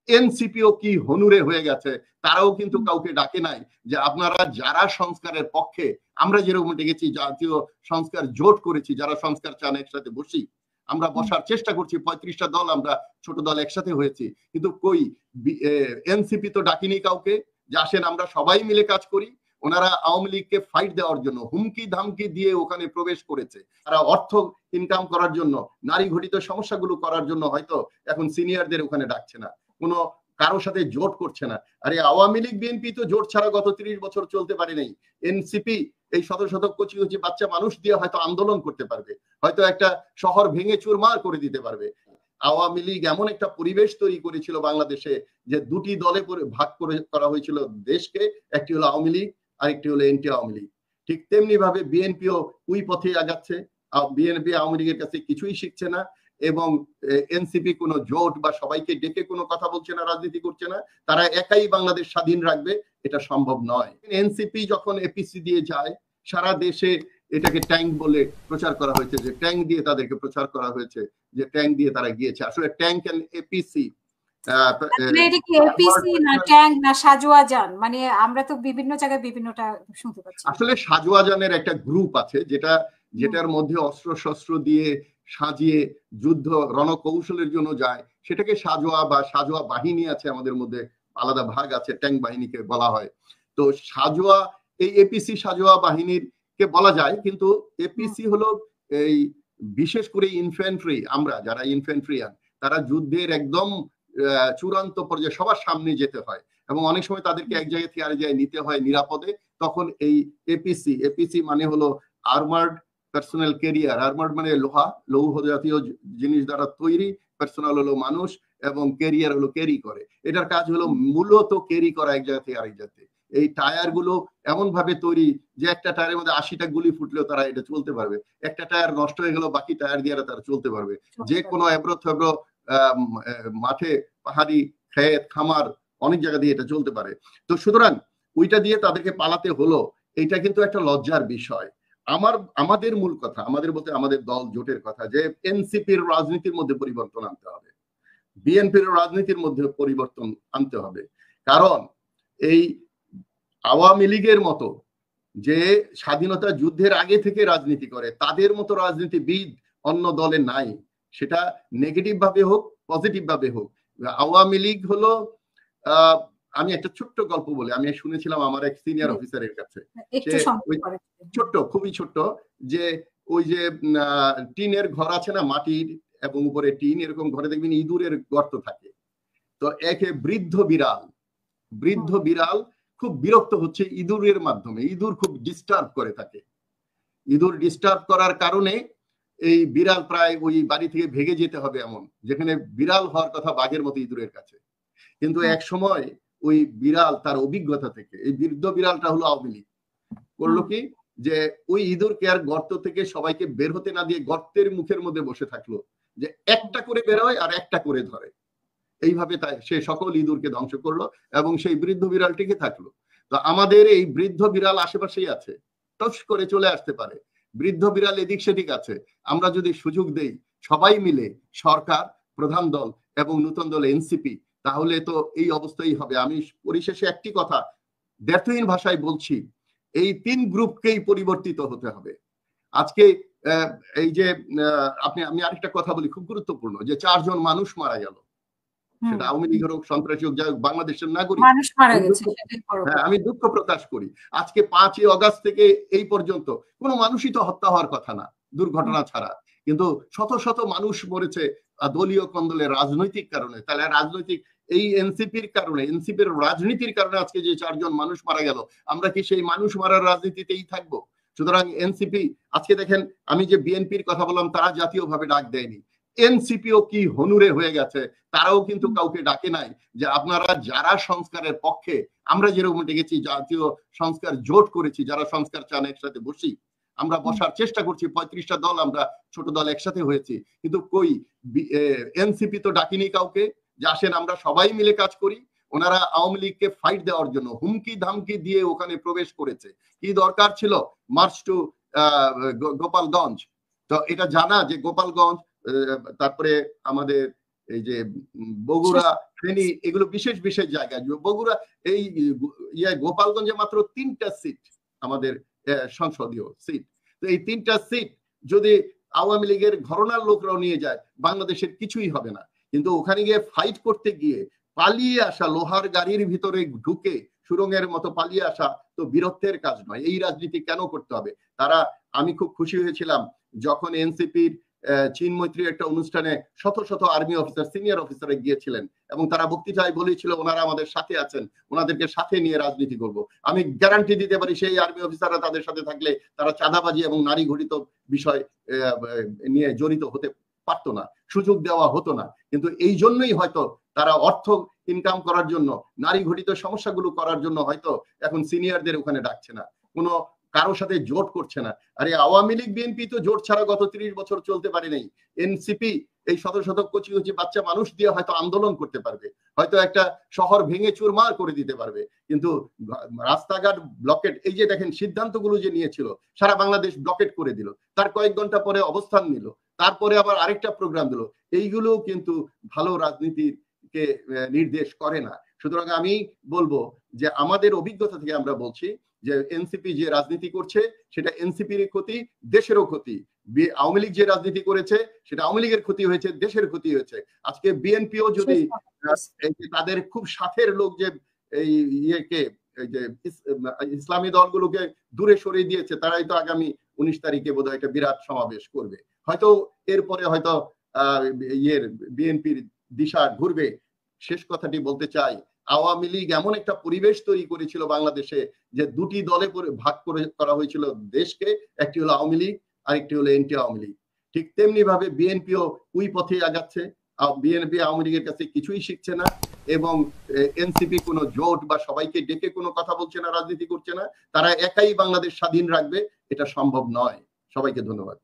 এনসিপিও কি হনুরে হয়ে গেছে, তারাও কিন্তু কাউকে ডাকে নাই যে আপনারা যারা সংস্কারের পক্ষে, আমরা যেরকম ডেকেছি জাতীয় সংস্কার জোট করেছি, যারা সংস্কার চান একসাথে বসি, আমরা বসার চেষ্টা করছি, 35টা দল আমরা ছোট দল একসাথে হয়েছি, কিন্তু কই এনসিপি তো ডাকিনি কাউকে যে আসেন আমরা সবাই মিলে কাজ করি। ওনারা আওয়ামী লীগকে ফাইট দেওয়ার জন্য হুমকি ধামকি দিয়ে ওখানে প্রবেশ করেছে, তারা অর্থ ইনকাম করার জন্য, নারী ঘটিত সমস্যাগুলো করার জন্য হয়তো এখন সিনিয়রদের ওখানে ডাকছে না, কোনো কারোর সাথে জোট করছে না। আরে আওয়ামী লীগ বিএনপি তো জোট ছাড়া গত 30 বছর চলতে পারে নাই। এনসিপি এই শত শত কচি কচি বাচ্চা মানুষ দিয়ে হয়তো আন্দোলন করতে পারবে, হয়তো একটা শহর ভেঙে চুরমার করে দিতে পারবে। আওয়ামী লীগ এমন একটা পরিবেশ তৈরি করেছিল বাংলাদেশে যে দুটি দলে ভাগ করে করা হয়েছিল দেশকে, একটি হলো আওয়ামী লীগ আর একটি হলো এনটি আওয়ামী লীগ। ঠিক তেমনি ভাবে বিএনপিও ওই পথে আগাচ্ছে। বিএনপি আওয়ামী লীগের কাছে কিছুই শিখছে না, এবং এনসিপি কোনো জোট বা সবাইকে ডেকে কোনো কথা বলছে না, রাজনীতি করছে না, তারা একাই বাংলাদেশ স্বাধীন রাখবে, এটা সম্ভব নয়। এনসিপি যখন এপিসি দিয়ে যায়, সারা দেশে এটাকে ট্যাঙ্ক বলে প্রচার করা হয়েছে, যে ট্যাঙ্ক দিয়ে তাদেরকে প্রচার করা হয়েছে, যে ট্যাঙ্ক দিয়ে তারা গিয়েছে। আসলে ট্যাঙ্ক এন্ড এপিসি মানে আমরা তো বিভিন্ন জায়গায় বিভিন্নটা শুনতে পাচ্ছি। আসলে সাজোয়াজানের একটা গ্রুপ আছে যেটার মধ্যে অস্ত্র শস্ত্র দিয়ে সাজিয়ে যুদ্ধ রণকৌশলের জন্য যায়, সেটাকে সাজোয়া বা সাজোয়া বাহিনী আছে, আমাদের মধ্যে আলাদা ভাগ আছে, ট্যাঙ্ক বাহিনীকে বলা হয়। তো সাজোয়া, এই এপিসি সাজোয়া বাহিনীর কে বলা যায়, কিন্তু এপিসি হলো এই বিশেষ করে ইনফ্যান্ট্রি, আমরা যারা ইনফ্যান্ট্রিয়ান, তারা যুদ্ধের একদম চূড়ান্ত পর্যায়ে সবার সামনে যেতে হয়, এবং অনেক সময় তাদেরকে এক জায়গা থেকে আরেক জায়গায় নিতে হয় নিরাপদে। তখন এই এপিসি মানে হলো আর্মার্ড পার্সোনাল ক্যারিয়ার। আর্মার্ড মানে লৌহ জাতীয় জিনিস দ্বারা তৈরি, পার্সোনাল হলো মানুষ, এবং ক্যারিয়ার হলো ক্যারি করে। এটার কাজ হলো মূলত ক্যারি করা এক জায়গা থেকে আরেক জায়গাতে। এই টায়ার গুলো এমন ভাবে তৈরি যে একটা টায়ারের মধ্যে 80টা গুলি ফুটলেও তারা এটা চলতে পারবে। একটা টায়ার নষ্ট হয়ে গেল, বাকি টায়ার দিয়ে তারা চলতে পারবে। যে কোনো এবড়ো থেবড়ো মাঠে, পাহাড়ি, ক্ষেত, খামার, অনেক জায়গা দিয়ে এটা চলতে পারে। তো সুতরাং ওইটা দিয়ে তাদেরকে পালাতে হলো, এটা কিন্তু একটা লজ্জার বিষয়। আমাদের মূল কথা, আমাদের বলতে আমাদের দল জোটের কথা, যে এনসিপির রাজনীতির মধ্যে পরিবর্তন আনতে হবে, বিএনপির রাজনীতির মধ্যে পরিবর্তন আনতে হবে। কারণ এই আওয়ামী লীগের মতো যে স্বাধীনতা যুদ্ধের আগে থেকে রাজনীতি করে, তাদের মতো রাজনীতিবিদ অন্য দলে নাই, সেটা নেগেটিভ ভাবে হোক পজিটিভ ভাবে হোক। আওয়ামী লীগ হলো, আমি একটা ছোট্ট গল্প বলি, আমি শুনেছিলাম আমার এক সিনিয়র অফিসারের কাছে, ছোট্ট, খুবই ছোট্ট, যে ওই যে টিনের ঘর আছে না, মাটির এবং উপরে টিন, এরকম ঘরে দেখবেন ইঁদুরের গর্ত থাকে। তো একে বৃদ্ধ বিড়াল খুব বিরক্ত হচ্ছে ইঁদুরের মাধ্যমে, ইঁদুর খুব ডিস্টার্ব করে থাকে। ইঁদুর ডিস্টার্ব করার কারণে এই বিড়াল প্রায় ওই বাড়ি থেকে ভেগে যেতে হবে, এমন যেখানে বিড়াল হওয়ার কথা বাঘের মতো ইঁদুরের কাছে। কিন্তু এক সময় ওই বিড়াল তার অভিজ্ঞতা থেকে, এই বৃদ্ধ বিড়ালটা হলো আওয়ামী লীগ, করলো কি, যে ওই ইঁদুরকে আর গর্ত থেকে সবাইকে বের হতে না দিয়ে গর্তের মুখের মধ্যে বসে থাকলো, যে একটা করে বের হয় আর একটা করে ধরে। এইভাবে তাই সে সকল ইঁদুরকে ধ্বংস করলো, এবং সেই বৃদ্ধ বিড়াল টিকে থাকলো। তো আমাদের এই বৃদ্ধ বিড়াল আশেপাশেই আছে, টস করে চলে আসতে পারে, বৃদ্ধ বিড়াল এদিক সেদিক আছে। আমরা যদি সুযোগ দেই সবাই মিলে, সরকার, প্রধান দল এবং নতুন দল এনসিপি, তাহলে তো এই অবস্থাই হবে। আমি পরিশেষে একটি কথা ব্যর্থহীন ভাষায় বলছি, এই 3 গ্রুপকেই পরিবর্তিত হতে হবে। আজকে এই যে আমি আরেকটা কথা বলি, খুব গুরুত্বপূর্ণ, যে 4 জন মানুষ মারা গেল, সেটা আওয়ামী লীগের হোক, সন্ত্রাসী হোক, যাই হোক, বাংলাদেশের নাগরিক, হ্যাঁ, আমি দুঃখ প্রকাশ করি। আজকে 5ই আগস্ট থেকে এই পর্যন্ত কোনো মানুষই তো হত্যা হওয়ার কথা না, দুর্ঘটনা ছাড়া, কিন্তু শত শত মানুষ মরেছে দলীয় কন্দলে, রাজনৈতিক কারণে। তাহলে রাজনৈতিক এই এনসিপির কারণে, এনসিপির রাজনীতির কারণে আজকে যে 4 জন মানুষ মারা গেল, আমরা কি সেই মানুষ মারার রাজনীতিতেই থাকবো? সুতরাং এনসিপি, আজকে দেখেন আমি যে বিএনপির কথা বললাম, তারা জাতীয়ভাবে ডাক দেয়নি, এনসিপিও কি হনুরে হয়ে গেছে, তারাও কিন্তু কাউকে ডাকে নাই যে আপনারা যারা সংস্কারের পক্ষে, আমরা যেরকম ডেকেছি জাতীয় সংস্কার জোট করেছি, যারা সংস্কার চান একসাথে বসি, আমরা বসার চেষ্টা করছি, 35টা দল আমরা ছোট দল একসাথে হয়েছি, কিন্তু কই এনসিপি তো ডাকিনি কাউকে যে আসেন আমরা সবাই মিলে কাজ করি। ওনারা আওয়ামী লীগকে ফাইট দেওয়ার জন্য হুমকি ধামকি দিয়ে ওখানে প্রবেশ করেছে। কি দরকার ছিল মার্চ টু গোপালগঞ্জ? তো এটা জানা যে গোপালগঞ্জ, তারপরে আমাদের এই যে বগুড়া, ফেনী, এগুলো বিশেষ বিশেষ জায়গা। বগুড়া এই গোপালগঞ্জে মাত্র 3টা সিট আমাদের সংসদীয় সিট। তো এই 3টা সিট যদি আওয়ামী লীগের ঘরানার লোকরাও নিয়ে যায়, বাংলাদেশের কিছুই হবে না। কিন্তু ওখানে গিয়ে ফাইট করতে গিয়ে পালিয়ে আসা, লোহার গাড়ির ভিতরে ঢুকে সুরঙ্গের মতো পালিয়ে আসা তো বীরত্বের কাজ নয়। এই রাজনীতি কেন করতে হবে? আমি খুব খুশি হয়েছিলাম যখন এনসিপির চীন মৈত্রীর একটা অনুষ্ঠানে শত শত আর্মি অফিসার, সিনিয়র অফিসার গিয়েছিলেন এবং তারা বক্তৃতায় বলেছিল ওনারা আমাদের সাথে আছেন, ওনাদেরকে সাথে নিয়ে রাজনীতি করব। আমি গ্যারান্টি দিতে পারি সেই আর্মি অফিসাররা তাদের সাথে থাকলে তারা চাঁদাবাজি এবং নারী ঘটিত বিষয় নিয়ে জড়িত হতে পারতো না, সুযোগ দেওয়া হতো না। কিন্তু এই জন্যই হয়তো তারা অর্থ ইনকাম করার জন্য, নারী ঘটিত সমস্যাগুলো করার জন্য হয়তো এখন সিনিয়রদের ওখানে ডাকছে না, কোনো কারো সাথে জোট করছে না। আরে আওয়ামী লীগ বিএনপি তো জোট ছাড়া গত 30 বছর চলতে পারে নাই। এনসিপি এই শত শত কচি কচি বাচ্চা মানুষ দিয়ে হয়তো আন্দোলন করতে পারবে, হয়তো একটা শহর ভেঙে চুরমার করে দিতে পারবে, কিন্তু রাস্তাঘাট ব্লকেট, এই যে দেখেন সিদ্ধান্তগুলো যে নিয়েছিল, সারা বাংলাদেশ ব্লকেট করে দিল, তার কয়েক ঘন্টা পরে অবস্থান নিল, তারপরে আবার আরেকটা প্রোগ্রাম দিল, এইগুলো কিন্তু ভালো রাজনীতিকে নির্দেশ করে না। সুতরাং আমি বলবো যে আমাদের অভিজ্ঞতা থেকে আমরা বলছি যে এনসিপি যে রাজনীতি করছে সেটা এনসিপির ক্ষতি, দেশেরও ক্ষতি। আওয়ামী লীগ যে রাজনীতি করেছে সেটা আওয়ামী লীগের ক্ষতি হয়েছে, দেশের ক্ষতি হয়েছে। আজকে বিএনপিও যদি তাদের খুব সাথের লোক যে এই যে ইসলামী দলগুলোকে দূরে সরিয়ে দিয়েছে, তারাই তো আগামী 19 তারিখে বোধহয় একটা বিরাট সমাবেশ করবে, হয়তো এরপরে হয়তো বিএনপির দিশা ঘুরবে। শেষ কথাটি বলতে চাই, আওয়ামী লীগ এমন একটা পরিবেশ তৈরি করেছিল বাংলাদেশে যে দুটি দলে ভাগ করা হয়েছিল দেশকে, একটি হলো আওয়ামী লীগ আর একটি হলো এন্টি আওয়ামী লীগ। ঠিক তেমনি ভাবে বিএনপিও ওই পথে আগাচ্ছে। বিএনপি আওয়ামী লীগের কাছে কিছুই শিখছে না এবং এনসিপি কোনো জোট বা সবাইকে ডেকে কোনো কথা বলছে না, রাজনীতি করছে না। তারা একাই বাংলাদেশ স্বাধীন রাখবে, এটা সম্ভব নয়। সবাইকে ধন্যবাদ।